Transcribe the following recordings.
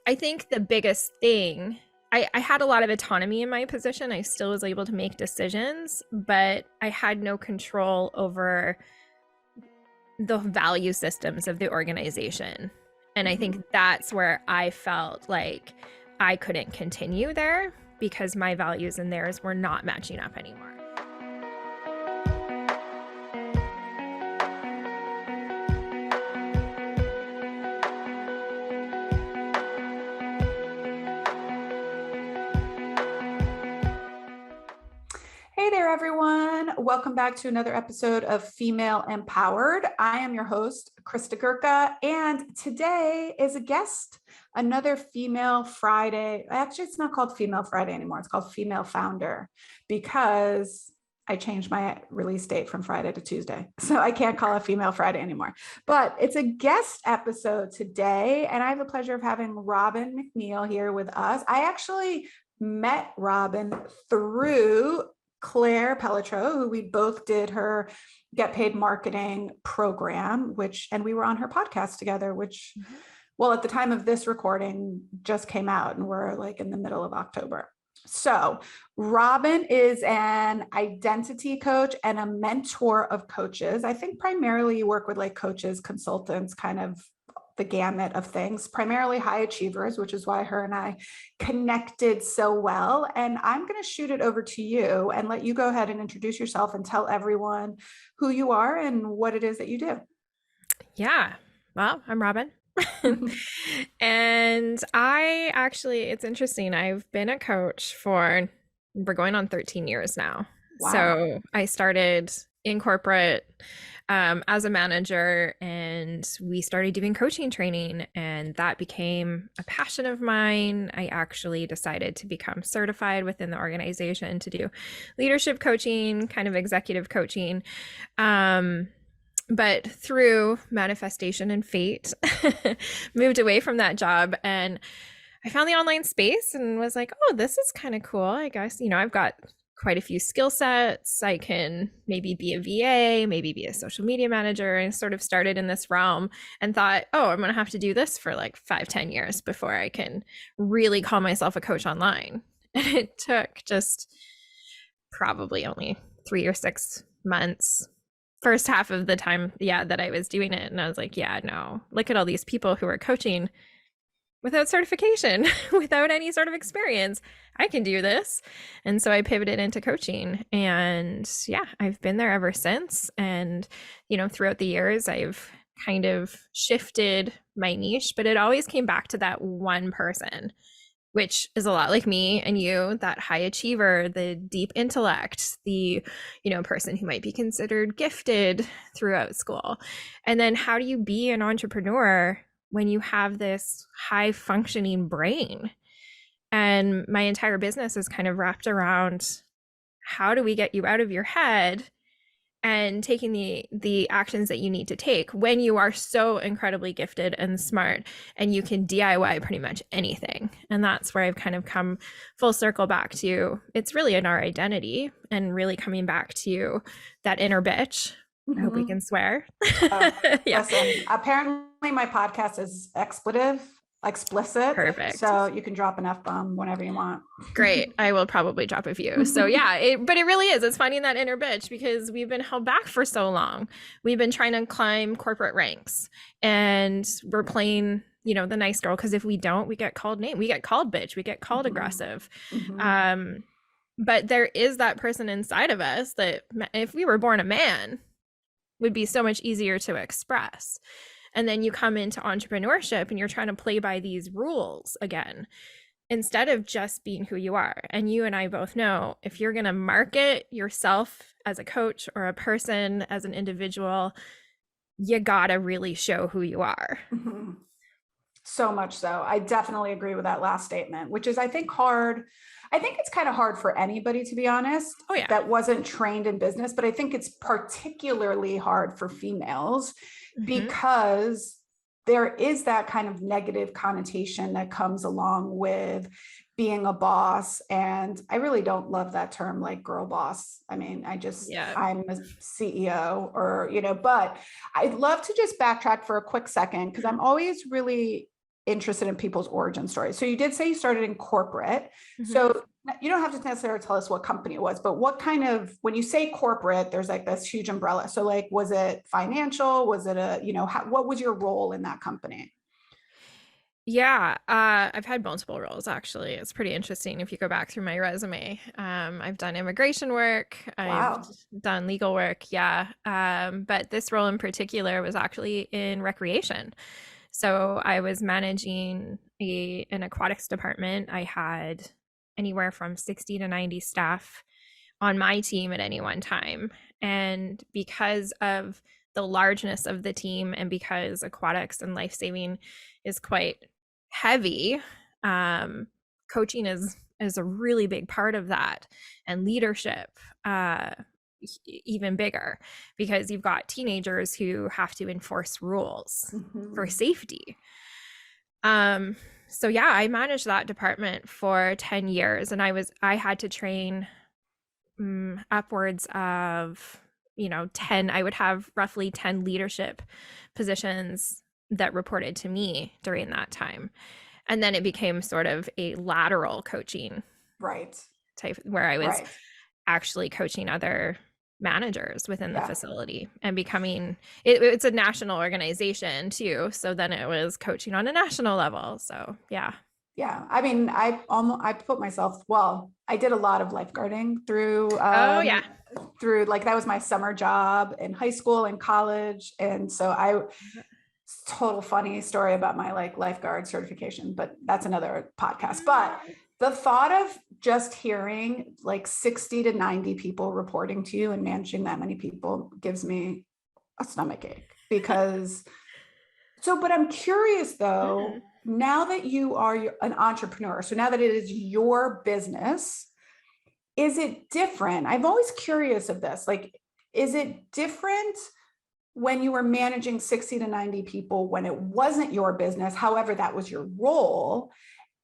I think the biggest thing, I had a lot of autonomy in my position. I still was able to make decisions, but I had no control over the value systems of the organization. And I think that's where I felt like I couldn't continue there because my values and theirs were not matching up anymore. Hey there, everyone. Welcome back to another episode of Female Empowered. I am your host, Krista Gurka, and today is a guest, another Female Friday. Actually, it's not called Female Friday anymore. It's called Female Founder because I changed my release date from Friday to Tuesday. So I can't call it Female Friday anymore. But it's a guest episode today, and I have the pleasure of having Robyn Macneill here with us. I actually met Robyn through Claire Pelletreau, who we both did her Get Paid Marketing program, and we were on her podcast together, which, well, at the time of this recording just came out and we're like in the middle of October. So Robyn is an identity coach and a mentor of coaches. I think primarily you work with like coaches, consultants, kind of the gamut of things, primarily high achievers, which is why her and I connected so well. And I'm going to shoot it over to you and let you go ahead and introduce yourself and tell everyone who you are and what it is that you do. Yeah. Well, I'm Robyn. And it's interesting. I've been a coach we're going on 13 years now. Wow. So I started in corporate as a manager, and we started doing coaching training, and that became a passion of mine. I actually decided to become certified within the organization to do leadership coaching, kind of executive coaching. But through manifestation and fate, moved away from that job, and I found the online space and was like, oh, this is kind of cool. I guess, I've got quite a few skill sets. I can maybe be a VA, maybe be a social media manager, and sort of started in this realm and thought, oh, I'm going to have to do this for like 5-10 years before I can really call myself a coach online. And it took just probably only 3 or 6 months, first half of the time, that I was doing it. And I was like, yeah, no, look at all these people who are coaching without certification, without any sort of experience. I can do this. And so I pivoted into coaching, and I've been there ever since. And, throughout the years, I've kind of shifted my niche, but it always came back to that one person, which is a lot like me and you, that high achiever, the deep intellect, the, person who might be considered gifted throughout school. And then how do you be an entrepreneur when you have this high functioning brain? And my entire business is kind of wrapped around how do we get you out of your head and taking the actions that you need to take when you are so incredibly gifted and smart and you can DIY pretty much anything. And that's where I've kind of come full circle back to, it's really in our identity and really coming back to that inner bitch. I hope we can swear. Yeah. Listen, apparently my podcast is explicit. Perfect. So you can drop an F-bomb whenever you want. Great. I will probably drop a few. So but it really is. It's finding that inner bitch because we've been held back for so long. We've been trying to climb corporate ranks and we're playing, the nice girl. Because if we don't, we get called name. We get called bitch. We get called aggressive. But there is that person inside of us that if we were born a man, would be so much easier to express. And then you come into entrepreneurship and you're trying to play by these rules again, instead of just being who you are. And you and I both know if you're going to market yourself as a coach or a person, as an individual, you got to really show who you are. So much so. I definitely agree with that last statement, which is, I think, hard. I think it's kind of hard for anybody, to be honest, that wasn't trained in business. But I think it's particularly hard for females because there is that kind of negative connotation that comes along with being a boss. And I really don't love that term, like girl boss. I mean, I'm a CEO but I'd love to just backtrack for a quick second because I'm always really interested in people's origin stories. So you did say you started in corporate. Mhm. So you don't have to necessarily tell us what company it was, but what kind of, when you say corporate, there's like this huge umbrella. So like, was it financial? Was it what was your role in that company? Yeah, I've had multiple roles actually. It's pretty interesting if you go back through my resume. I've done immigration work, I've Wow. done legal work, yeah. But this role in particular was actually in recreation. So I was managing an aquatics department. I had anywhere from 60 to 90 staff on my team at any one time. And because of the largeness of the team and because aquatics and life saving is quite heavy, coaching is a really big part of that, and leadership even bigger, because you've got teenagers who have to enforce rules for Mhm. safety. Um, so yeah, I managed that department for 10 years, and I had to train upwards of 10. I would have roughly 10 leadership positions that reported to me during that time, and then it became sort of a lateral coaching Right. type where I was Right. actually coaching other managers within the Yeah. facility and becoming it's a national organization too, so then it was coaching on a national level. So yeah. Yeah. I mean, I put myself, well, I did a lot of lifeguarding Oh yeah. through like, that was my summer job in high school and college. And so total funny story about my like lifeguard certification, but that's another podcast. But the thought of just hearing like 60 to 90 people reporting to you and managing that many people gives me a stomach ache because but I'm curious Mhm. though, now that you are an entrepreneur, so now that it is your business, is it different? I'm always curious of this. Like, is it different when you were managing 60 to 90 people when it wasn't your business, however, that was your role,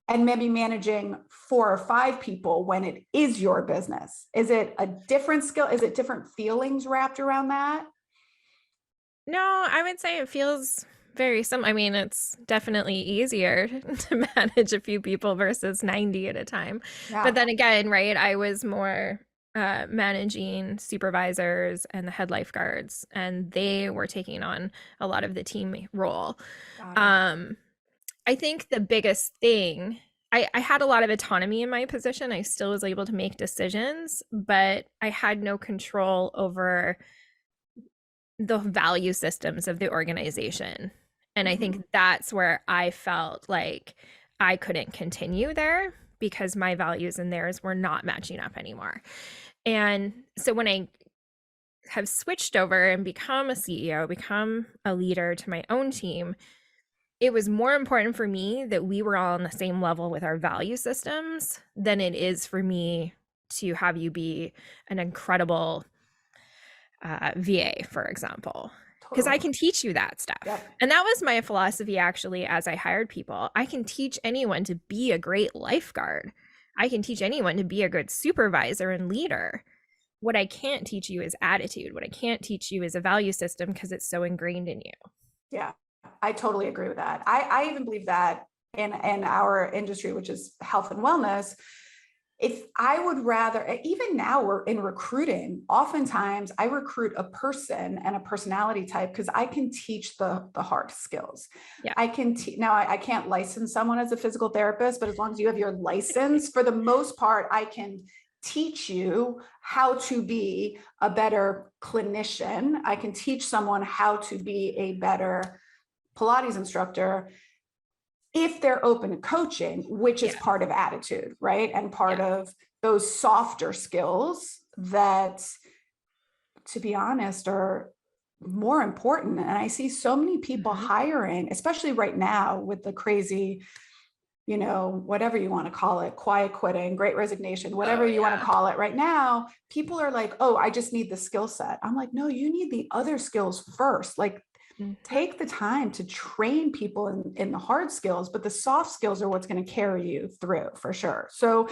and maybe managing 4 or 5 people when it is your business? Is it a different skill? Is it different feelings wrapped around that? No, I would say it feels very similar. I mean, it's definitely easier to manage a few people versus 90 at a time. But Yeah. then again, right, I was more managing supervisors and the head lifeguards, and they were taking on a lot of the team role. Got it. Um, I think the biggest thing, I had a lot of autonomy in my position. I still was able to make decisions, but I had no control over the value systems of the organization. And I Mhm. think that's where I felt like I couldn't continue there because my values and theirs were not matching up anymore. And so when I have switched over and become a CEO, become a leader to my own team, it was more important for me that we were all on the same level with our value systems than it is for me to have you be an incredible VA, for example, because I Totally. can teach you that stuff. Yep. And that was my philosophy actually as I hired people. I can teach anyone to be a great lifeguard. I can teach anyone to be a good supervisor and leader. What I can't teach you is attitude. What I can't teach you is a value system because it's so ingrained in you. Yeah, I totally agree with that. I even believe that in our industry, which is health and wellness, if I would rather, even now we're in recruiting, oftentimes I recruit a person and a personality type because I can teach the hard skills. Yeah. I can now I can't license someone as a physical therapist, but as long as you have your license, for the most part, I can teach you how to be a better clinician. I can teach someone how to be a better Pilates instructor if they're open to coaching, which is Yeah. part of attitude, right? And part Yeah. of those softer skills that, to be honest, are more important. And I see so many people Mm-hmm. hiring, especially right now with the crazy, whatever you want to call it, quiet quitting, great resignation, whatever Oh, you want to yeah. call it right now, people are like, oh, I just need the skill set. I'm like, no, you need the other skills first. Like, Mm-hmm. take the time to train people in the hard skills, but the soft skills are what's going to carry you through for sure. So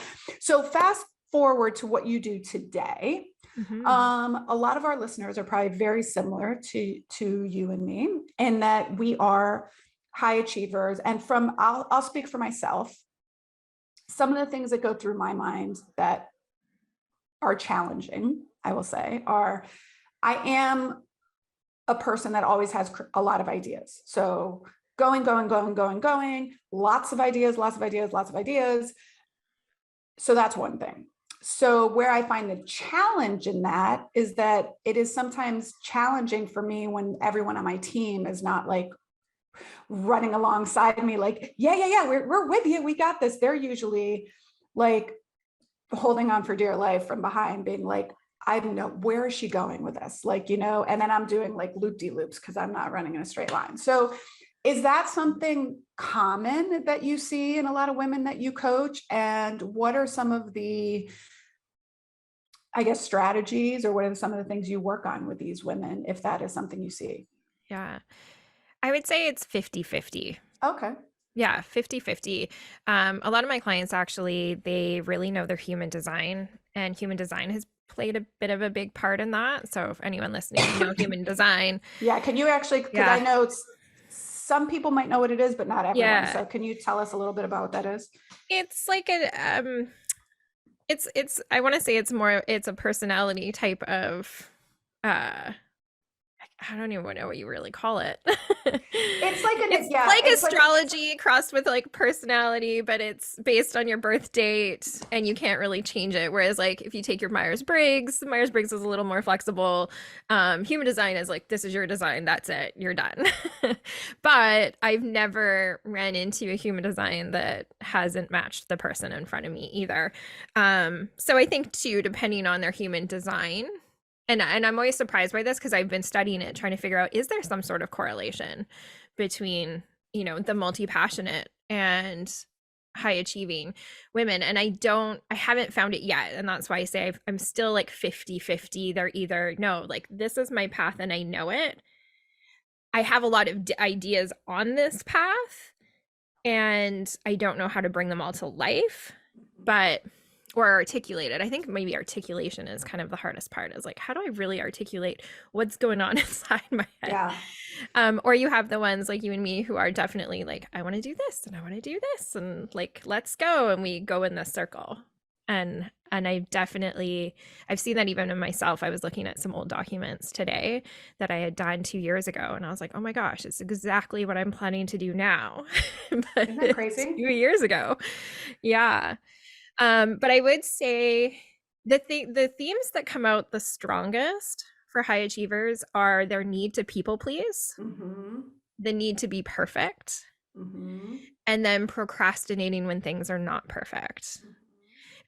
fast forward to what you do today. Mm-hmm. A lot of our listeners are probably very similar to you and me in that we are high achievers, and I'll speak for myself. Some of the things that go through my mind that are challenging, I will say, are I am a person that always has a lot of ideas. So going, lots of ideas. So that's one thing. So where I find the challenge in that is that it is sometimes challenging for me when everyone on my team is not like running alongside me, like, yeah, we're with you. We got this. They're usually like holding on for dear life from behind, being like, I don't know, where is she going with this? Like, you know, and then I'm doing like loop-de-loops because I'm not running in a straight line. So is that something common that you see in a lot of women that you coach? And what are some of the, I guess, strategies, or what are some of the things you work on with these women, if that is something you see? Yeah. I would say it's 50-50. Okay. Yeah, 50-50. A lot of my clients actually, they really know their human design, and human design has played a bit of a big part in that. So if anyone listening, you know human design. Yeah. Can you actually, because I Yeah. know some people might know what it is, but not everyone. Yeah. So can you tell us a little bit about what that is? It's like it's I want to say it's a personality type of uh I don't even know what you really call it. It's like It's like astrology crossed with like personality, but it's based on your birth date and you can't really change it. Whereas like if you take your Myers-Briggs is a little more flexible. Human design is like, this is your design, that's it, you're done. But I've never ran into a human design that hasn't matched the person in front of me either. So I think too, depending on their human design, and I'm always surprised by this because I've been studying it, trying to figure out, is there some sort of correlation between, you know, the multi-passionate and high achieving women? And I haven't found it yet. And that's why I say I'm still like 50-50. They're either, no, like this is my path and I know it. I have a lot of ideas on this path and I don't know how to bring them all to life, but or articulate it. I think maybe articulation is kind of the hardest part, is like, how do I really articulate what's going on inside my head? Yeah. Or you have the ones like you and me who are definitely like, I want to do this and I want to do this and like, let's go. And we go in this circle. And I've seen that even in myself. I was looking at some old documents today that I had done 2 years ago. And I was like, oh my gosh, it's exactly what I'm planning to do now. But Isn't that crazy? 2 years ago. Yeah. But I would say the themes that come out the strongest for high achievers are their need to people please, the need to be perfect, and then procrastinating when things are not perfect.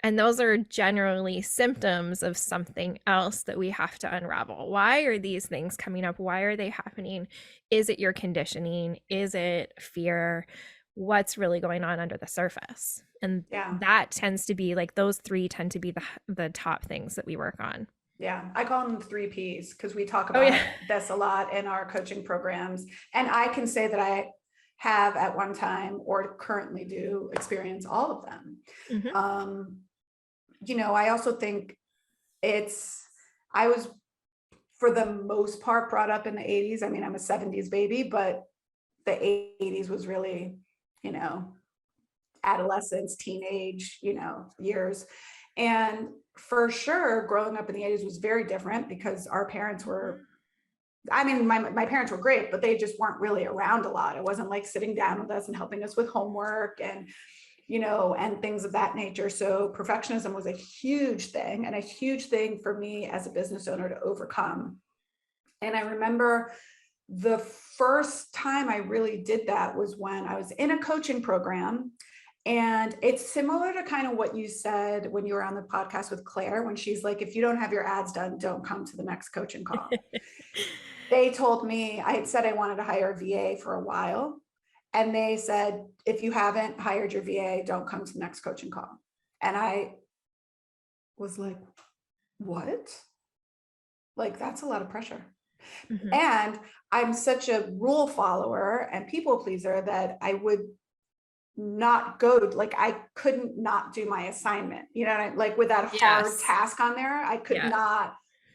And those are generally symptoms of something else that we have to unravel. Why are these things coming up? Why are they happening? Is it your conditioning? Is it fear? What's really going on under the surface? And that tends to be like, those three tend to be the top things that we work on. Yeah, I call them 3 Ps because we talk about this a lot in our coaching programs. And I can say that I have at one time, or currently do, experience all of them. You know, I also think I was for the most part brought up in the 80s. I mean, I'm a 70s baby, but the 80s was really, you know, adolescence, teenage, you know, years. And for sure, growing up in the 80s was very different because our parents were, I mean, my parents were great, but they just weren't really around a lot. It wasn't like sitting down with us and helping us with homework and, you know, and things of that nature. So perfectionism was a huge thing, and a huge thing for me as a business owner to overcome. And I remember the first time I really did that was when I was in a coaching program. And it's similar to kind of what you said when you were on the podcast with Claire, when she's like, if you don't have your ads done, don't come to the next coaching call. They told me, I had said I wanted to hire a VA for a while. And they said, if you haven't hired your VA, don't come to the next coaching call. And I was like, what? Like, that's a lot of pressure. And I'm such a rule follower and people pleaser that I would not go to, like, I couldn't not do my assignment, you know, like with that hard task on there, I could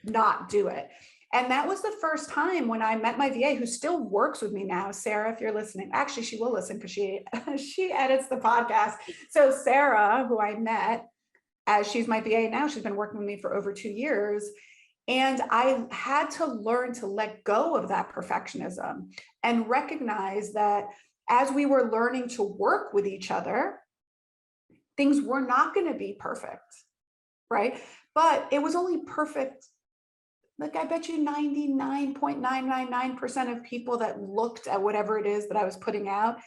not do it. And that was the first time when I met my VA, who still works with me now. Sarah, if you're listening, actually, she will listen because she edits the podcast. So Sarah, who I met, as she's my VA now, she's been working with me for over 2 years. And I had to learn to let go of that perfectionism and recognize that as we were learning to work with each other, things were not going to be perfect, right? But it was only perfect. Like, I bet you 99.999% of people that looked at whatever it is that I was putting out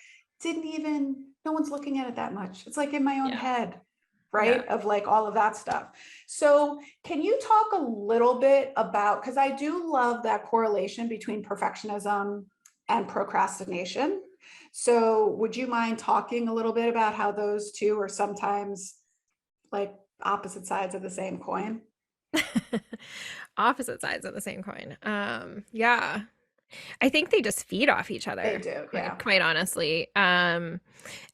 no one's looking at it that much. It's like in my own Yeah. head, Yeah. right? Of like all of that stuff. So can you talk a little bit about, because I do love that correlation between perfectionism and procrastination. So would you mind talking a little bit about how those two are sometimes like opposite sides of the same coin? Opposite sides of the same coin. Yeah. I think they just feed off each They other, do, yeah. quite honestly. And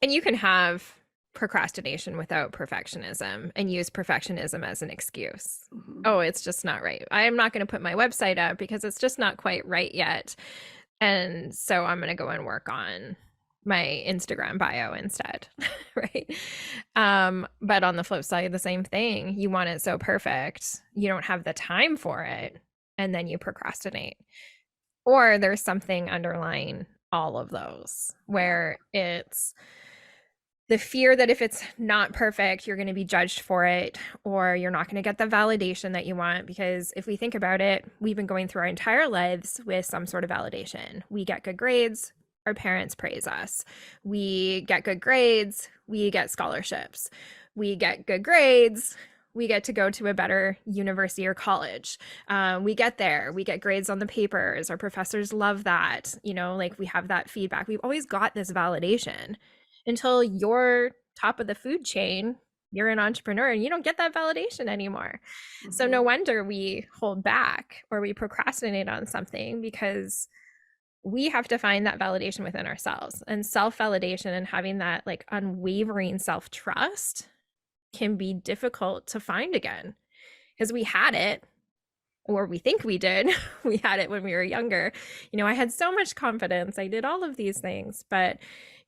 you can have procrastination without perfectionism and use perfectionism as an excuse. Mhm. Oh, it's just not right. I am not going to put my website up because it's just not quite right yet. And so I'm going to go and work on my Instagram bio instead, right? But on the flip side, the same thing. You want it so perfect, you don't have the time for it, and then you procrastinate. Or there's something underlying all of those where it's the fear that if it's not perfect, you're going to be judged for it, or you're not going to get the validation that you want. Because if we think about it, we've been going through our entire lives with some sort of validation. We get good grades, our parents praise us. We get good grades, we get scholarships. We get good grades, we get to go to a better university or college. We get there, we get grades on the papers. Our professors love that. Like we have that feedback. We've always got this validation until you're top of the food chain, you're an entrepreneur and you don't get that validation anymore. Mm-hmm. So no wonder we hold back or we procrastinate on something, because we have to find that validation within ourselves. And self-validation and having that like unwavering self-trust can be difficult to find again, because we had it, or we think we did. We had it when we were younger. I had so much confidence. I did all of these things, but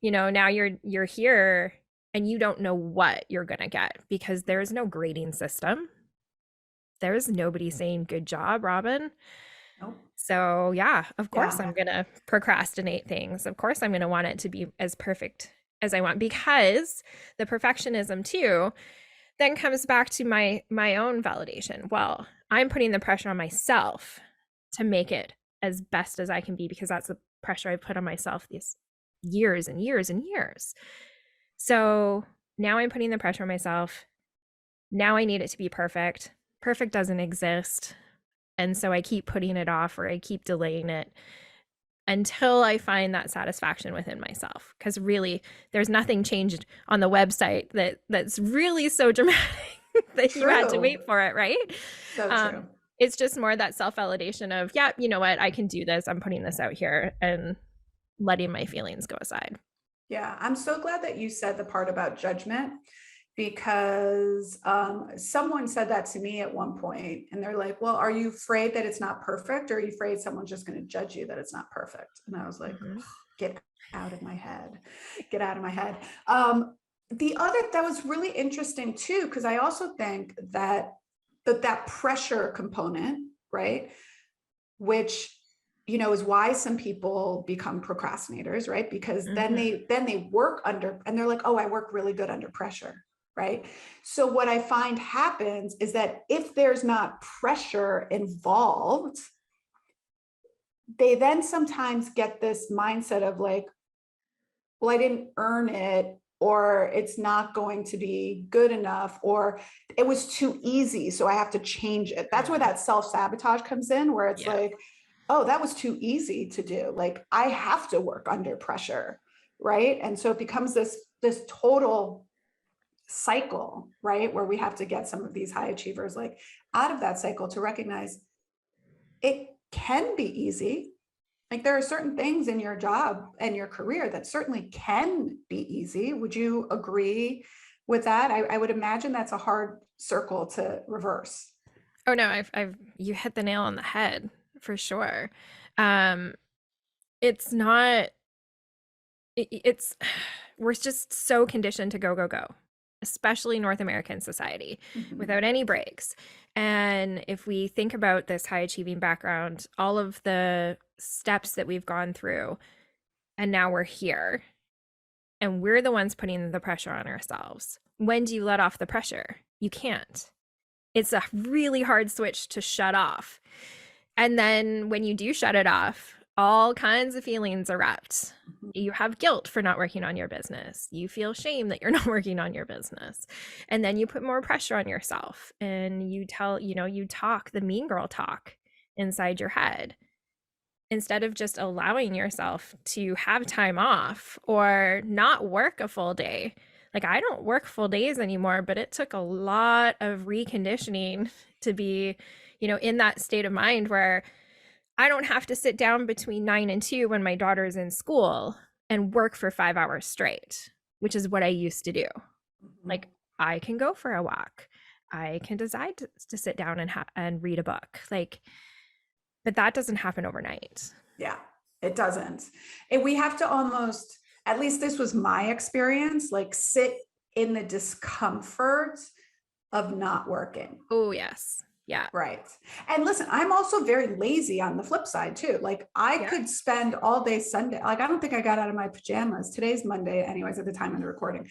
now you're here and you don't know what you're going to get, because there's no grading system. There's nobody saying good job, Robyn. Nope. So yeah, of course I'm going to procrastinate things. Of course I'm going to want it to be as perfect as I want, because the perfectionism too then comes back to my own validation. Well, I'm putting the pressure on myself to make it as best as I can be, because that's the pressure I've put on myself these years and years and years. So now I'm putting the pressure on myself. Now I need it to be perfect. Perfect doesn't exist. And so I keep putting it off, or I keep delaying it until I find that satisfaction within myself. Because really, there's nothing changed on the website that's really so dramatic that you had to wait for it, right? So true. It's just more that self-validation of, yeah, you know what, I can do this. I'm putting this out here and letting my feelings go aside. Yeah, I'm so glad that you said the part about judgment, because someone said that to me at one point, and they're like, well, are you afraid that it's not perfect, or are you afraid someone's just going to judge you that it's not perfect? And I was like, get out of my head, get out of my head. The other, that was really interesting too, because I also think that pressure component, right, which is why some people become procrastinators, right? Because then they work under, and they're like, oh, I work really good under pressure, right? So what I find happens is that if there's not pressure involved, they then sometimes get this mindset of like, well, I didn't earn it, or it's not going to be good enough, or it was too easy, so I have to change it. That's where that self-sabotage comes in, where it's like, oh, that was too easy to do. Like, I have to work under pressure, right? And so it becomes this total cycle, right? Where we have to get some of these high achievers like out of that cycle to recognize it can be easy. Like, there are certain things in your job and your career that certainly can be easy. Would you agree with that? I would imagine that's a hard circle to reverse. Oh no, you hit the nail on the head. for sure. Um, it's not, it's, we're just so conditioned to go, go, go, especially North American society, Mhm. without any breaks. And if we think about this high achieving background, all of the steps that we've gone through, and now we're here, and we're the ones putting the pressure on ourselves. When do you let off the pressure? You can't. It's a really hard switch to shut off. And then when you do shut it off, all kinds of feelings erupt. Mhm. You have guilt for not working on your business. You feel shame that you're not working on your business. And then you put more pressure on yourself and you talk the mean girl talk inside your head instead of just allowing yourself to have time off or not work a full day. Like, I don't work full days anymore, but it took a lot of reconditioning to be, in that state of mind where I don't have to sit down between 9 and 2 when my daughter's in school and work for 5 hours straight, which is what I used to do. Mhm. Like, I can go for a walk. I can decide to sit down and read a book. Like, but that doesn't happen overnight. Yeah, it doesn't. And we have to almost, at least this was my experience, like sit in the discomfort of not working. Oh, yes. Yeah. Right. And listen, I'm also very lazy on the flip side too. Like I Yeah. could spend all day Sunday. Like I don't think I got out of my pajamas. Today's Monday, anyways, at the time of the recording.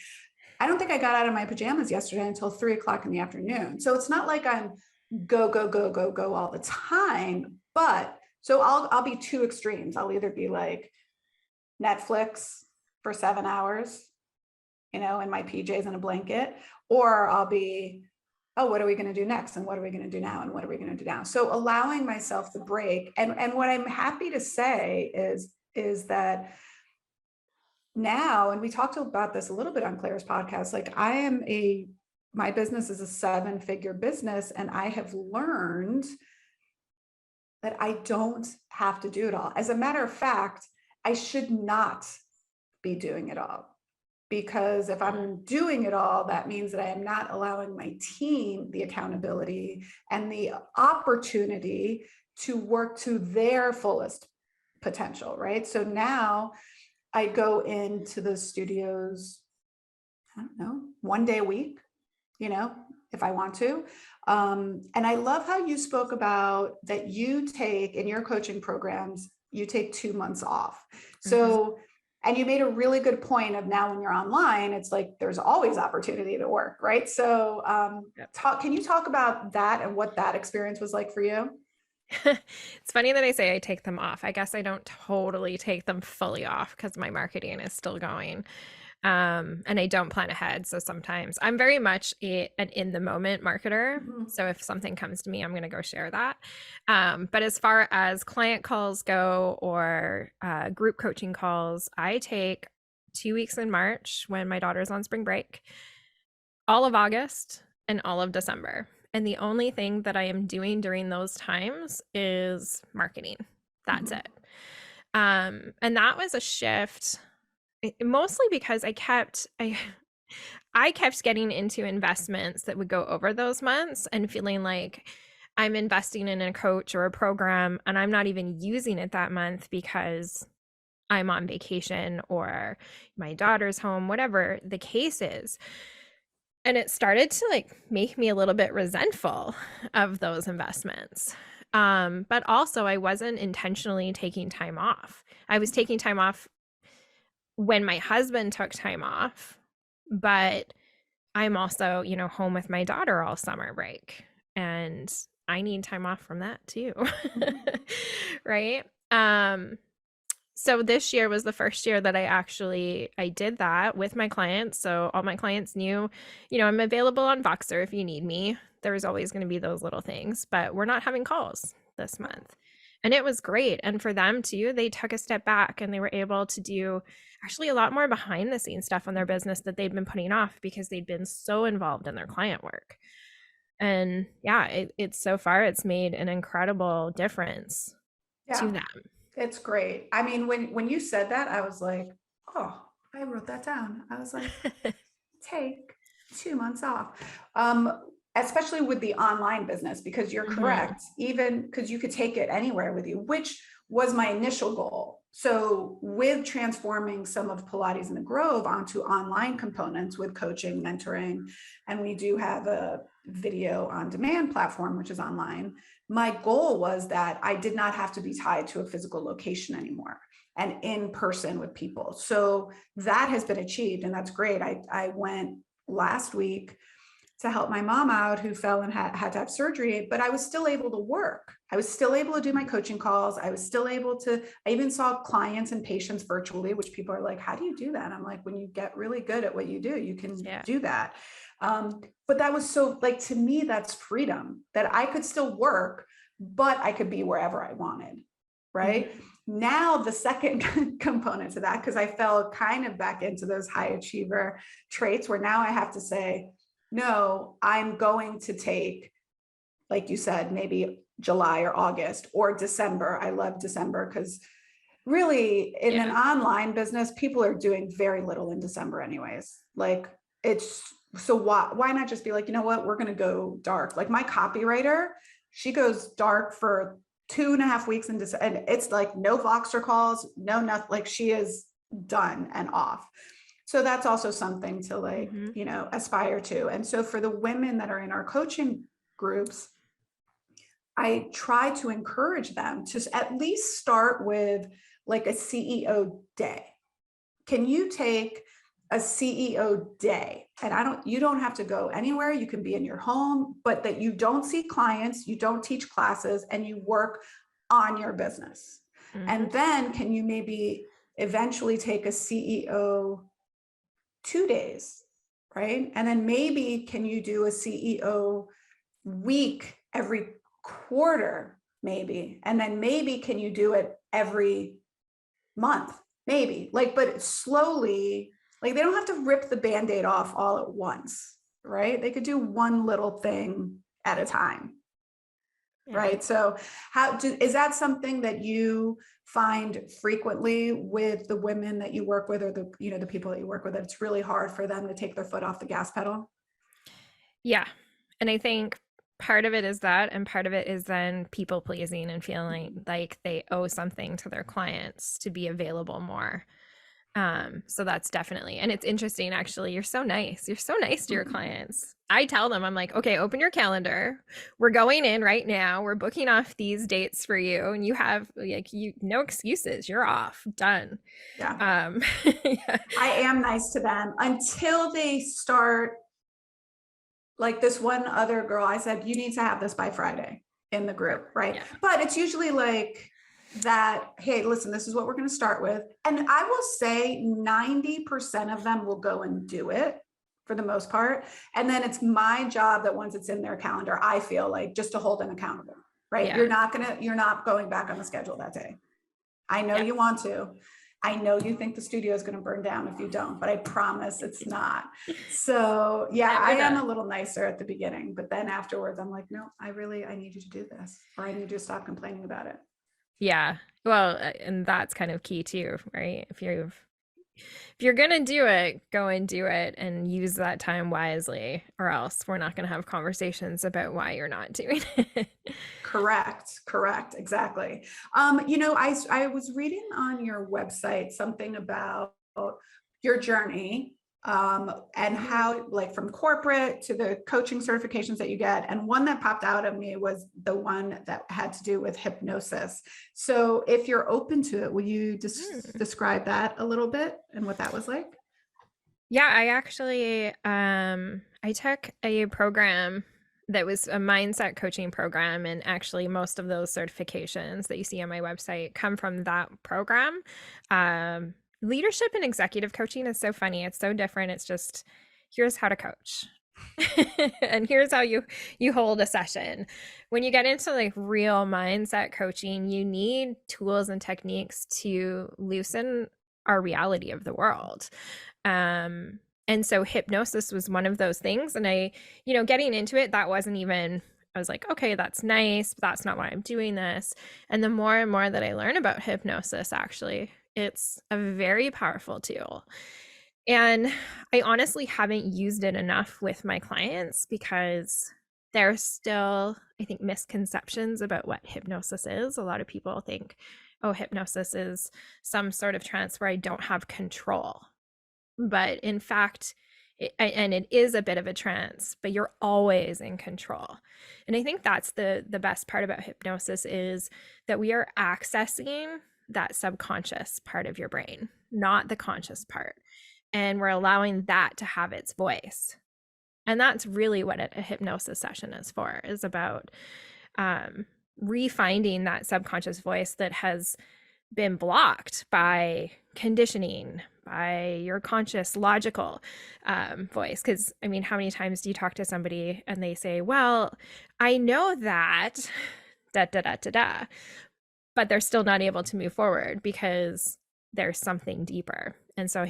I don't think I got out of my pajamas yesterday until 3 o'clock in the afternoon. So it's not like I'm go, go, go, go, go all the time. But so I'll be two extremes. I'll either be like Netflix for 7 hours, in my PJs and a blanket, or I'll be, oh, what are we going to do next? And what are we going to do now? And what are we going to do now? So allowing myself the break. And what I'm happy to say is that now, and we talked about this a little bit on Claire's podcast, like my business is a 7-figure business, and I have learned that I don't have to do it all. As a matter of fact, I should not be doing it all. Because if I'm doing it all, that means that I am not allowing my team the accountability and the opportunity to work to their fullest potential, right? So now I go into the studios, I don't know, one day a week, if I want to. And I love how you spoke about that you take in your coaching programs, you take 2 months off. Mm-hmm. So, and you made a really good point of now when you're online, it's like there's always opportunity to work, right? So, Yep. can you talk about that and what that experience was like for you? It's funny that I say I take them off. I guess I don't totally take them fully off because my marketing is still going. And I don't plan ahead. So sometimes I'm very much an in the moment marketer. Mhm. So if something comes to me, I'm going to go share that. But as far as client calls go or group coaching calls, I take 2 weeks in March when my daughter's on spring break, all of August, and all of December. And the only thing that I am doing during those times is marketing. That's Mhm. it. And that was a shift mostly because I kept getting into investments that would go over those months and feeling like I'm investing in a coach or a program and I'm not even using it that month because I'm on vacation or my daughter's home, whatever the case is. And it started to make me a little bit resentful of those investments. But also I wasn't intentionally taking time off. I was taking time off when my husband took time off, but I'm also, home with my daughter all summer break and I need time off from that too. Mhm. Right? So this year was the first year that I did that with my clients. So all my clients knew, I'm available on Voxer if you need me. There's always going to be those little things, but we're not having calls this month. And it was great. And for them too, they took a step back and they were able to do actually a lot more behind the scenes stuff on their business that they'd been putting off because they'd been so involved in their client work. And yeah, it's so far, it's made an incredible difference to Yeah. them. It's great. I mean, when you said that, I was like, oh, I wrote that down. I was like, take 2 months off. especially with the online business, because you're Mm-hmm. correct, even because you could take it anywhere with you, which was my initial goal. So with transforming some of Pilates in the Grove onto online components with coaching, mentoring, and we do have a video on demand platform, which is online. My goal was that I did not have to be tied to a physical location anymore and in person with people. So that has been achieved, and that's great. I went last week to help my mom out who fell and had to have surgery, but I was still able to work. I was still able to do my coaching calls. I was still able to, I even saw clients and patients virtually, which people are like, how do you do that? I'm like, when you get really good at what you do, you can Yeah. do that. But that was so, like, to me, that's freedom, that I could still work, but I could be wherever I wanted. Right. Mm-hmm. Now, the second component to that, because I fell kind of back into those high achiever traits where now I have to say, no, I'm going to take, like you said, maybe July or August or December. I love December because really in an Yeah. online business, people are doing very little in December anyways. Like, it's, so why not just be like, you know what, we're going to go dark. Like my copywriter, she goes dark for 2.5 weeks in December, and it's like no Voxer calls, no nothing. Like she is done and off. So that's also something to, like, Mm-hmm. aspire to. And so for the women that are in our coaching groups, I try to encourage them to at least start with like a CEO day. Can you take a CEO day? And you don't have to go anywhere. You can be in your home, but that you don't see clients, you don't teach classes, and you work on your business. Mm-hmm. And then can you maybe eventually take a CEO 2 days, right? And then maybe can you do a CEO week every quarter, maybe? And then maybe can you do it every month, maybe? Like, but slowly, like they don't have to rip the Band-Aid off all at once, right? They could do one little thing at a time. Yeah. Right. So is that something that you find frequently with the women that you work with, or the people that you work with, that it's really hard for them to take their foot off the gas pedal? Yeah. And I think part of it is that, and part of it is then people pleasing and feeling like they owe something to their clients to be available more. So that's definitely, and it's interesting actually. You're so nice. You're so nice to your clients. I tell them, I'm like, okay, open your calendar. We're going in right now. We're booking off these dates for you. And you have like no excuses. You're off. Done. Yeah. Yeah. I am nice to them until they start. Like this one other girl, I said, you need to have this by Friday in the group, right? Yeah. But it's usually like that, hey, listen, this is what we're going to start with. And I will say 90% of them will go and do it for the most part. And then it's my job that once it's in their calendar, I feel like just to hold them accountable, right? Yeah. You're not going back on the schedule that day. I know Yeah. you want to. I know you think the studio is going to burn down if you don't, but I promise it's not. So yeah, Never I am done. a little nicer at the beginning, but then afterwards I'm like, no, I need you to do this, or I need you to stop complaining about it. Yeah. Well, and that's kind of key too, right? If you're gonna do it, go and do it and use that time wisely, or else we're not gonna have conversations about why you're not doing it. Correct, exactly. I was reading on your website something about your journey, and Mhm. how, like, from corporate to the coaching certifications that you get. And one that popped out at me was the one that had to do with hypnosis. So if you're open to it, will you Mm. describe that a little bit and what that was like? Yeah, I actually I took a program that was a mindset coaching program, and actually most of those certifications that you see on my website come from that program. Leadership and executive coaching is so funny. It's so different. It's just here's how to coach. And here's how you hold a session. When you get into like real mindset coaching, you need tools and techniques to loosen our reality of the world. And so hypnosis was one of those things. And getting into it, that wasn't even, I was like, okay, that's nice, but that's not why I'm doing this. And the more and more that I learn about hypnosis, actually, it's a very powerful tool. And I honestly haven't used it enough with my clients because there's still, I think, misconceptions about what hypnosis is. A lot of people think, oh, hypnosis is some sort of trance where I don't have control. But in fact, and it is a bit of a trance, but you're always in control. And I think that's the best part about hypnosis, is that we are accessing that subconscious part of your brain, not the conscious part. And we're allowing that to have its voice. And that's really what a hypnosis session is for, is about refinding that subconscious voice that has been blocked by conditioning, by your conscious logical voice. Because I mean, how many times do you talk to somebody and they say, well, I know that da da da da da, but they're still not able to move forward because there's something deeper. And so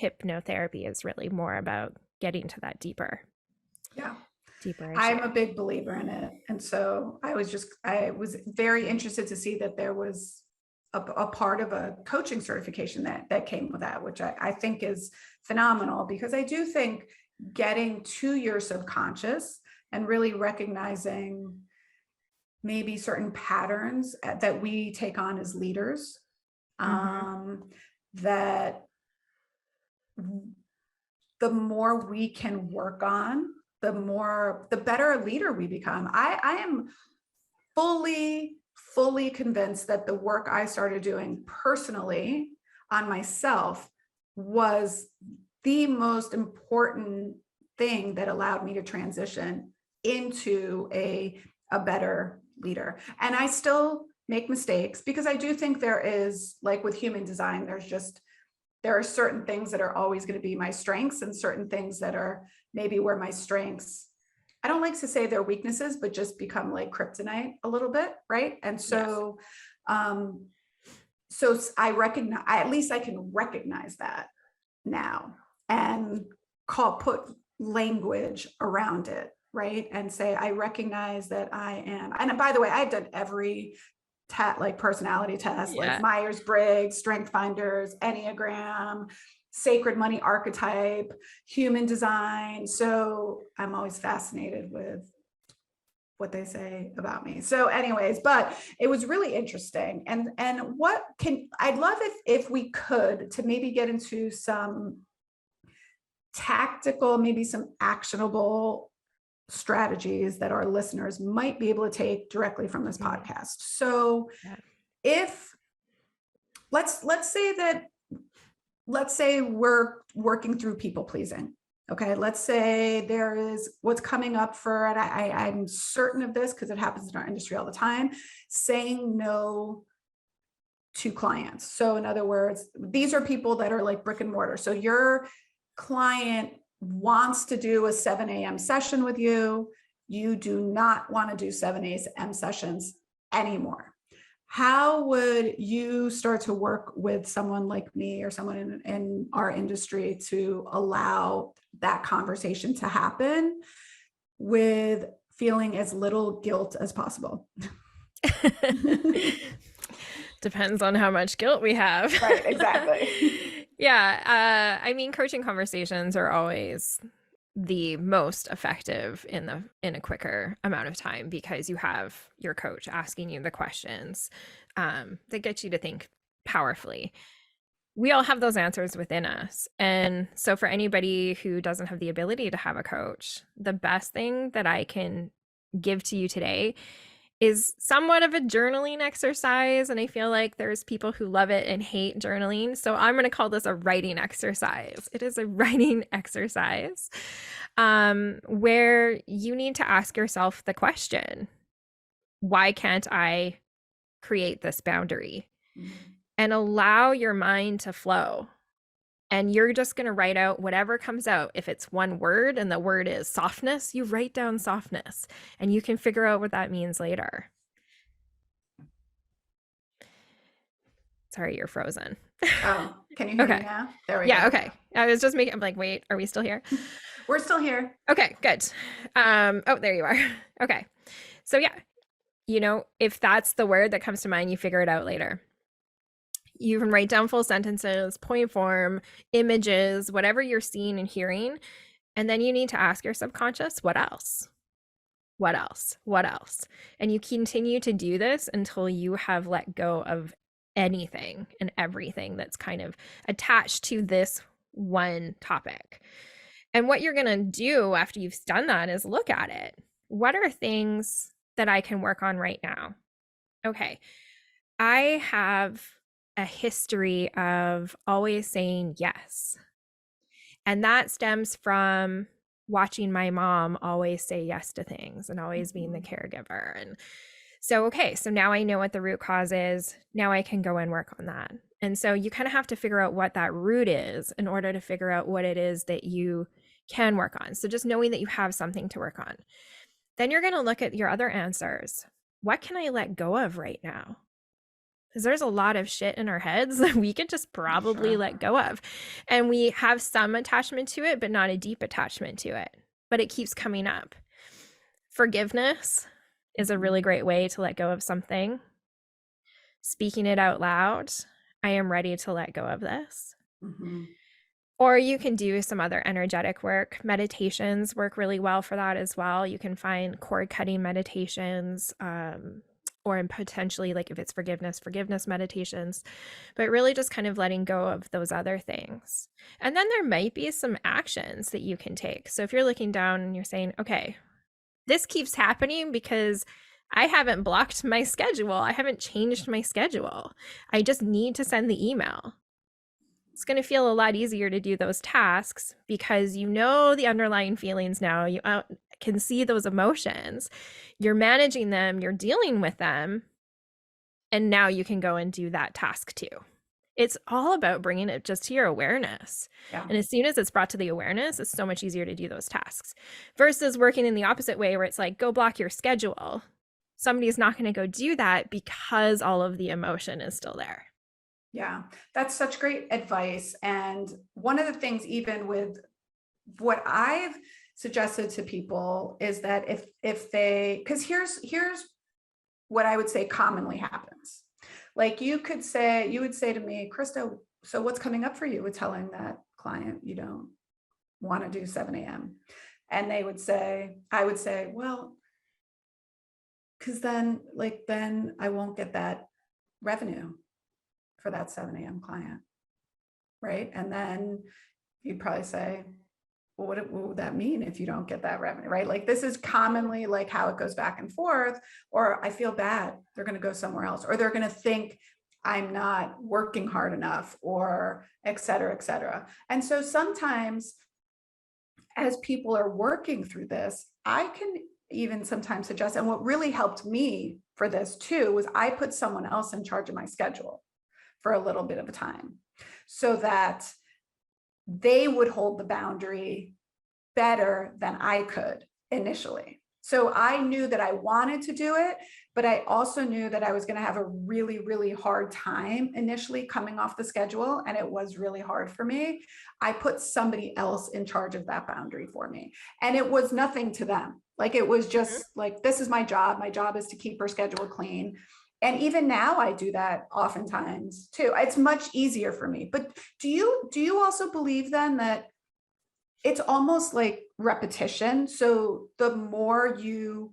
hypnotherapy is really more about getting to that deeper issue. I'm a big believer in it. And so I was very interested to see that there was a part of a coaching certification that came with that, which I think is phenomenal, because I do think getting to your subconscious and really recognizing maybe certain patterns that we take on as leaders, that the more we can work on, the better a leader we become. I am fully convinced that the work I started doing personally on myself was the most important thing that allowed me to transition into a better leader. And I still make mistakes, because I do think there is, like with human design, there are certain things that are always going to be my strengths, and certain things that are maybe where my strengths, I don't like to say they're weaknesses, but just become like kryptonite a little bit. Right. And so, so I recognize, at least I can recognize that now and put language around it. Right. And say, I recognize that I am, and by the way, I've done every like personality test, like Myers-Briggs, Strength Finders, Enneagram, Sacred Money Archetype, Human Design. So I'm always fascinated with what they say about me. So anyways, but it was really interesting. And I'd love if we could, to maybe get into some tactical, maybe some actionable strategies that our listeners might be able to take directly from this podcast. So if let's say we're working through people pleasing. Okay. Let's say there is what's coming up for, and I'm certain of this because it happens in our industry all the time, saying no to clients. So in other words, these are people that are like brick and mortar. So your client wants to do a 7 a.m. session with you. You do not want to do 7 a.m. sessions anymore. How would you start to work with someone like me or someone in our industry to allow that conversation to happen with feeling as little guilt as possible? Depends on how much guilt we have. Right, exactly. I mean, coaching conversations are always the most effective in a quicker amount of time, because you have your coach asking you the questions that get you to think powerfully. We all have those answers within us. And so for anybody who doesn't have the ability to have a coach, the best thing that I can give to you today is somewhat of a journaling exercise. And I feel like there's people who love it and hate journaling. So I'm going to call this a writing exercise. It is a writing exercise where you need to ask yourself the question, why can't I create this boundary? And allow your mind to flow. And you're just going to write out whatever comes out. If it's one word and the word is softness, you write down softness, and you can figure out what that means later. Sorry, you're frozen. Oh, can you hear me now? There we go. Yeah, okay. I was just I'm like, wait, are we still here? We're still here. Okay, good. Oh, there you are. Okay. So yeah, if that's the word that comes to mind, you figure it out later. You can write down full sentences, point form, images, whatever you're seeing and hearing. And then you need to ask your subconscious, what else? What else? What else? And you continue to do this until you have let go of anything and everything that's kind of attached to this one topic. And what you're going to do after you've done that is look at it. What are things that I can work on right now? Okay, I have a history of always saying yes. And that stems from watching my mom always say yes to things and always being the caregiver. And so, okay, so now I know what the root cause is. Now I can go and work on that. And so you kind of have to figure out what that root is in order to figure out what it is that you can work on. So just knowing that you have something to work on. Then you're going to look at your other answers. What can I let go of right now? Because there's a lot of shit in our heads that we could just probably let go of. And we have some attachment to it, but not a deep attachment to it. But it keeps coming up. Forgiveness is a really great way to let go of something. Speaking it out loud. I am ready to let go of this. Mm-hmm. Or you can do some other energetic work. Meditations work really well for that as well. You can find cord cutting meditations, or potentially, like if it's forgiveness meditations, but really just kind of letting go of those other things. And then there might be some actions that you can take. So if you're looking down and you're saying, okay, this keeps happening because I haven't blocked my schedule. I haven't changed my schedule. I just need to send the email. It's going to feel a lot easier to do those tasks because you know the underlying feelings now. You can see those emotions. You're managing them. You're dealing with them. And now you can go and do that task too. It's all about bringing it just to your awareness. Yeah. And as soon as it's brought to the awareness, it's so much easier to do those tasks versus working in the opposite way where it's like, go block your schedule. Somebody's not going to go do that because all of the emotion is still there. Yeah, that's such great advice. And one of the things, even with what I've suggested to people, is that if they, because here's what I would say commonly happens. Like you would say to me, Krista, so what's coming up for you with telling that client you don't want to do 7 a.m.? And I would say, well, because then I won't get that revenue for that 7 a.m. client, right? And then you'd probably say, well, what would that mean if you don't get that revenue, right? Like this is commonly like how it goes back and forth, or I feel bad, they're going to go somewhere else, or they're going to think I'm not working hard enough, or et cetera, et cetera. And so sometimes as people are working through this, I can even sometimes suggest, and what really helped me for this too, was I put someone else in charge of my schedule for a little bit of a time so that they would hold the boundary better than I could initially. So I knew that I wanted to do it, but I also knew that I was going to have a really, really hard time initially coming off the schedule. And it was really hard for me. I put somebody else in charge of that boundary for me. And it was nothing to them. Like, it was just like, this is my job. My job is to keep her schedule clean. And even now I do that oftentimes too. It's much easier for me. But do you also believe then that it's almost like repetition? So the more you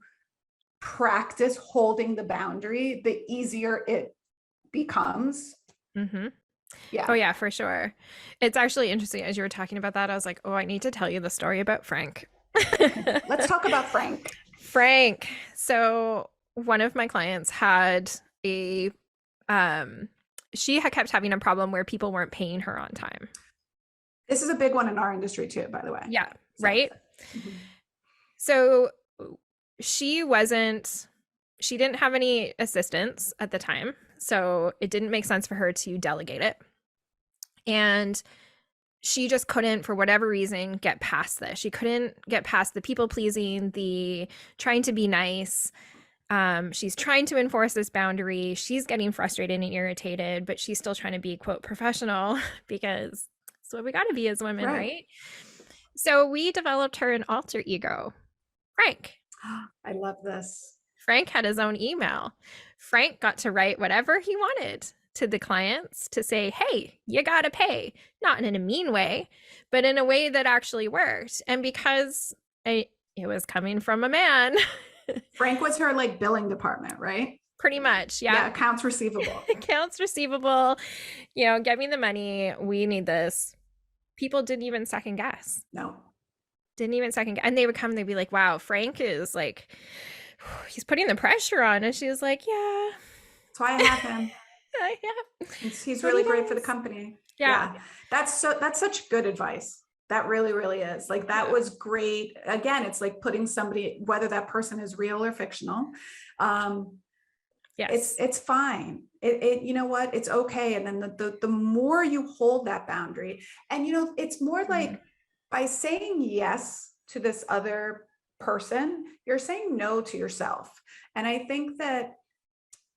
practice holding the boundary, the easier it becomes. Mm-hmm. Yeah. Oh yeah, for sure. It's actually interesting. As you were talking about that, I was like, oh, I need to tell you the story about Frank. Let's talk about Frank. Frank. So one of my clients had she had kept having a problem where people weren't paying her on time. This is a big one in our industry too, by the way. Yeah. Right. So she didn't have any assistants at the time. So it didn't make sense for her to delegate it. And she just couldn't, for whatever reason, get past this. She couldn't get past the people pleasing, the trying to be nice. She's trying to enforce this boundary. She's getting frustrated and irritated, but she's still trying to be, quote, professional, because that's what we got to be as women, right? So we developed her an alter ego, Frank. I love this. Frank had his own email. Frank got to write whatever he wanted to the clients to say, hey, you got to pay, not in a mean way, but in a way that actually worked. And because it was coming from a man, Frank was her like billing department, right? Pretty much. Yeah, Yeah. accounts receivable. Accounts receivable, get me the money. We need this. People didn't even second guess. No. Didn't even second guess. And they would come, they'd be like, wow, Frank is like, he's putting the pressure on. And she was like, yeah, That's why I have him. yeah. He's What he really great for the does. company. Yeah. Yeah. That's such good advice. That really, really is. Like that Yeah. was great. Again, it's like putting somebody, whether that person is real or fictional, Yes. it's fine. You know what? It's okay. And then the more you hold that boundary, and it's more like by saying yes to this other person, you're saying no to yourself. And I think that,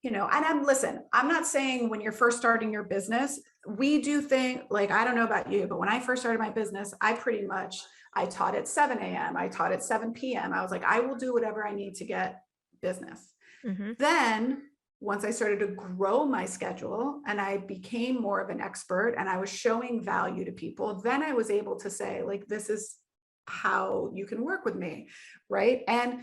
I'm not saying when you're first starting your business, we do think like, I don't know about you, but when I first started my business, I taught at 7 a.m. I taught at 7 p.m. I was like, I will do whatever I need to get business. Mm-hmm. Then once I started to grow my schedule and I became more of an expert and I was showing value to people, then I was able to say like, this is how you can work with me. Right. And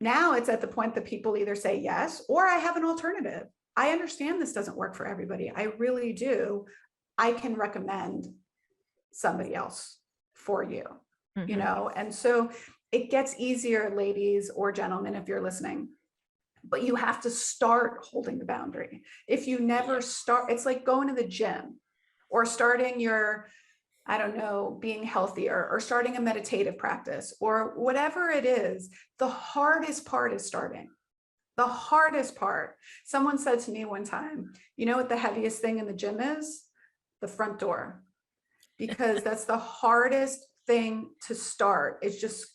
now it's at the point that people either say yes, or I have an alternative. I understand this doesn't work for everybody. I really do. I can recommend somebody else for you, And so it gets easier, ladies or gentlemen, if you're listening, but you have to start holding the boundary. If you never start, it's like going to the gym or starting your, I don't know, being healthier or starting a meditative practice or whatever it is. The hardest part is starting. The hardest part. Someone said to me one time, you know what the heaviest thing in the gym is? The front door. Because that's the hardest thing to start, is just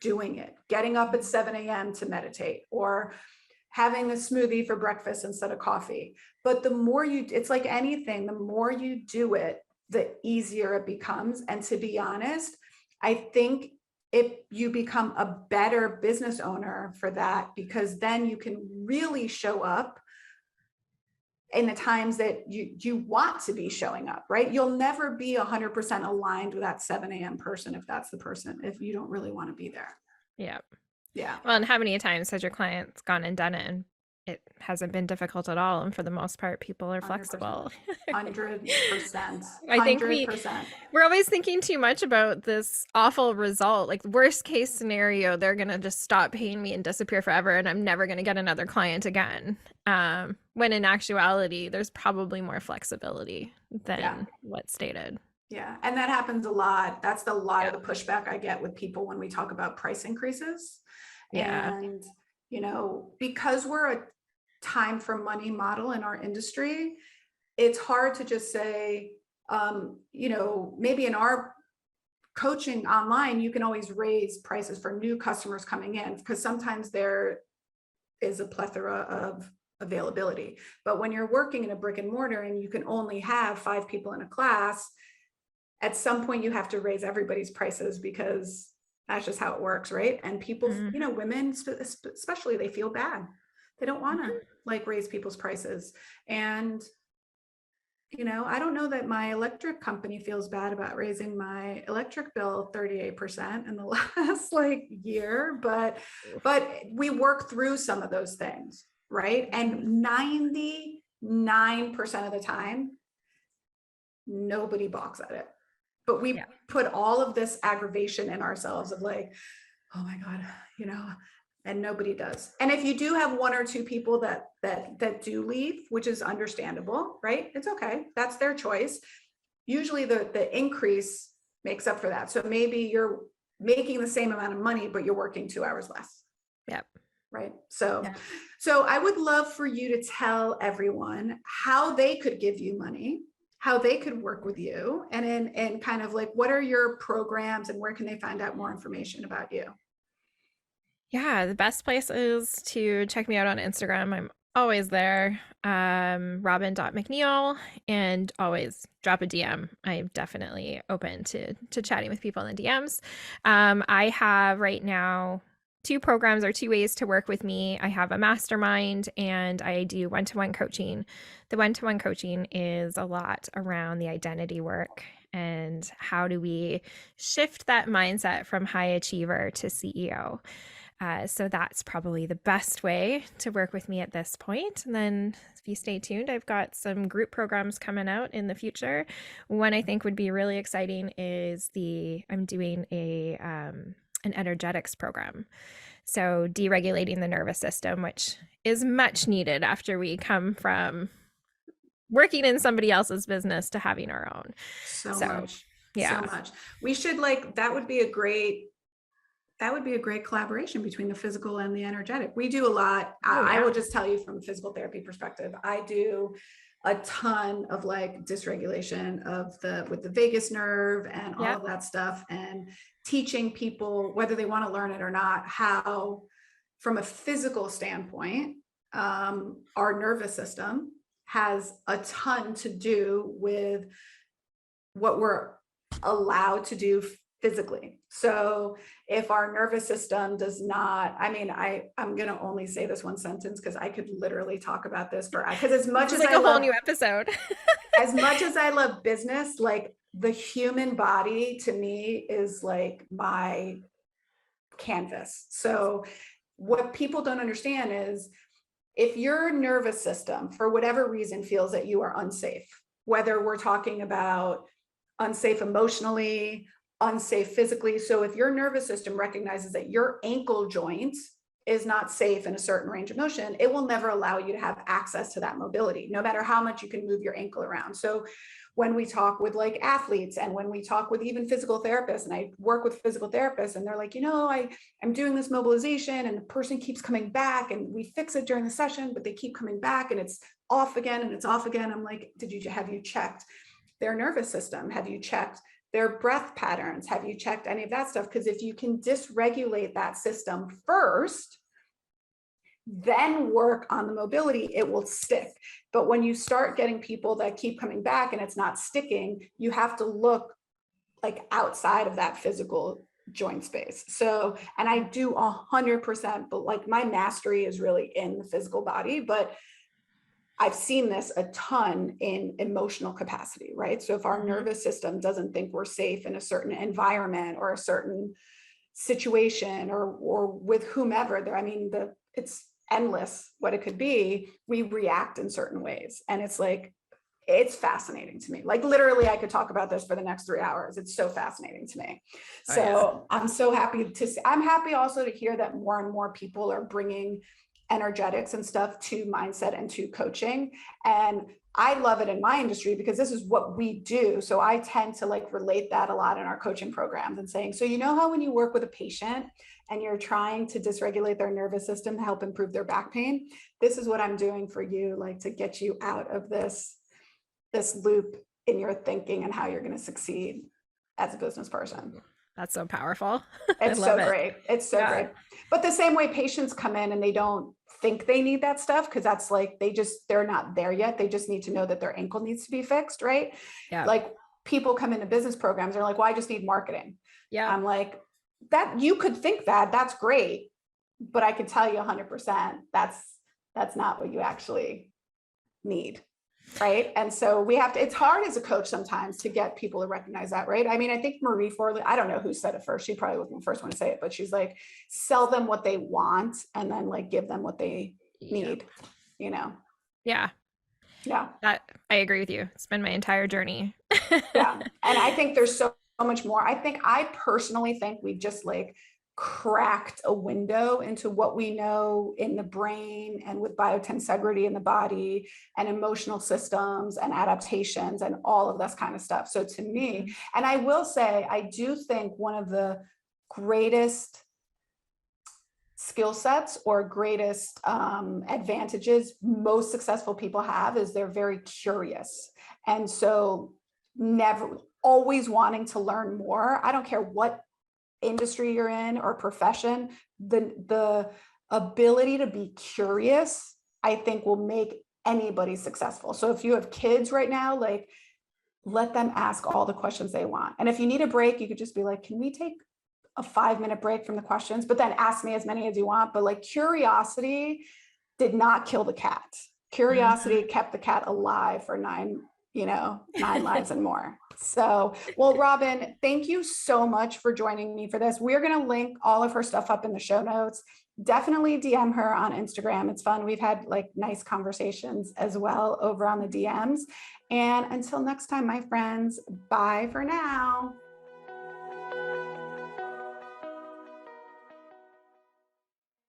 doing it. Getting up at 7 a.m. to meditate or having a smoothie for breakfast instead of coffee. But the more it's like anything, the more you do it, the easier it becomes. And to be honest, I think if you become a better business owner for that, because then you can really show up in the times that you want to be showing up, right? You'll never be 100% aligned with that 7 a.m. person if that's the person, if you don't really want to be there. Yeah. Yeah. Well, and how many times has your clients gone and done it and it hasn't been difficult at all? And for the most part, people are 100%. flexible. 100%. I think 100%. we're always thinking too much about this awful result. Like worst case scenario, they're gonna just stop paying me and disappear forever, and I'm never gonna get another client again. When in actuality, there's probably more flexibility than what's stated. Yeah, and that happens a lot. That's a lot of the pushback I get with people when we talk about price increases. Yeah. And because we're a time for money model in our industry, it's hard to just say, maybe in our coaching online, you can always raise prices for new customers coming in because sometimes there is a plethora of availability. But when you're working in a brick and mortar and you can only have 5 people in a class, at some point you have to raise everybody's prices because that's just how it works, right? And people, women especially, they feel bad. They don't want to like raise people's prices. And I don't know that my electric company feels bad about raising my electric bill 38% in the last year, but we work through some of those things, right? And 99% of the time, nobody balks at it. But we put all of this aggravation in ourselves of like, oh my God, and nobody does. And if you do have 1 or 2 people that do leave, which is understandable, right? It's okay. That's their choice. Usually the increase makes up for that. So maybe you're making the same amount of money, but you're working 2 hours less. Yep. Right. So I would love for you to tell everyone how they could give you money, how they could work with you, and kind of like, what are your programs and where can they find out more information about you? Yeah, the best place is to check me out on Instagram. I'm always there, Robyn.Macneill, and always drop a DM. I'm definitely open to chatting with people in the DMs. I have right now 2 programs or 2 ways to work with me. I have a mastermind and I do one-to-one coaching. The one-to-one coaching is a lot around the identity work and how do we shift that mindset from high achiever to CEO. So that's probably the best way to work with me at this point. And then if you stay tuned, I've got some group programs coming out in the future. One I think would be really exciting is I'm doing an energetics program. So deregulating the nervous system, which is much needed after we come from working in somebody else's business to having our own. So So, much, so yeah. much. We should that would be a great collaboration between the physical and the energetic. We do a lot. Oh, I yeah. will just tell you from a physical therapy perspective, I do a ton of dysregulation with the vagus nerve and all Yep. of that stuff, and teaching people, whether they want to learn it or not, how from a physical standpoint, our nervous system has a ton to do with what we're allowed to do physically. So if our nervous system does not, I'm going to only say this one sentence because I could literally talk about this because as much as It's like I a whole love, new episode. as much as I love business, the human body to me is my canvas. So what people don't understand is if your nervous system, for whatever reason, feels that you are unsafe, whether we're talking about unsafe emotionally, unsafe physically. So if your nervous system recognizes that your ankle joint is not safe in a certain range of motion, it will never allow you to have access to that mobility, no matter how much you can move your ankle around. So when we talk with athletes, and when we talk with even physical therapists, and I work with physical therapists, and they're like, I'm doing this mobilization and the person keeps coming back, and we fix it during the session, but they keep coming back and it's off again and it's off again. I'm like, have you checked their nervous system? Have you checked their breath patterns? Have you checked any of that stuff? Because if you can dysregulate that system first, then work on the mobility, it will stick. But when you start getting people that keep coming back and it's not sticking, you have to look outside of that physical joint space. So, and I do 100%, but my mastery is really in the physical body, but I've seen this a ton in emotional capacity, right? So if our nervous system doesn't think we're safe in a certain environment or a certain situation or with whomever, it's endless what it could be. We react in certain ways. And it's fascinating to me. Literally, I could talk about this for the next 3 hours. It's so fascinating to me. So yeah. I'm so happy I'm happy also to hear that more and more people are bringing energetics and stuff to mindset and to coaching. And I love it in my industry because this is what we do. So I tend to relate that a lot in our coaching programs and saying, so how when you work with a patient and you're trying to dysregulate their nervous system to help improve their back pain, this is what I'm doing for you, to get you out of this loop in your thinking and how you're going to succeed as a business person. That's so powerful. It's so great. It's so great. But the same way patients come in and they don't think they need that stuff because that's they're not there yet. They just need to know that their ankle needs to be fixed, right? Yeah. People come into business programs, they're like, well, I just need marketing. Yeah. I'm like, that you could think that's great, but I can tell you 100% that's not what you actually need. Right. And so it's hard as a coach sometimes to get people to recognize that. Right. I think Marie Forleo, I don't know who said it first. She probably wasn't the first one to say it, but she's like, sell them what they want and then give them what they need, Yeah. Yeah. That I agree with you. It's been my entire journey. Yeah. And I think there's so much more. I personally think we've just cracked a window into what we know in the brain and with biotensegrity in the body and emotional systems and adaptations and all of this kind of stuff. So to me, and I will say, I do think one of the greatest skill sets or greatest advantages most successful people have is they're very curious. And so never always wanting to learn more. I don't care what industry you're in or profession, the ability to be curious, I think will make anybody successful. So if you have kids right now, let them ask all the questions they want. And if you need a break, you could just be like, can we take a 5-minute break from the questions, but then ask me as many as you want. But curiosity did not kill the cat. Curiosity kept the cat alive for 9 9 lives and more. So, well, Robyn, thank you so much for joining me for this. We're going to link all of her stuff up in the show notes. Definitely DM her on Instagram. It's fun. We've had like nice conversations as well over on the DMs. And until next time, my friends, bye for now.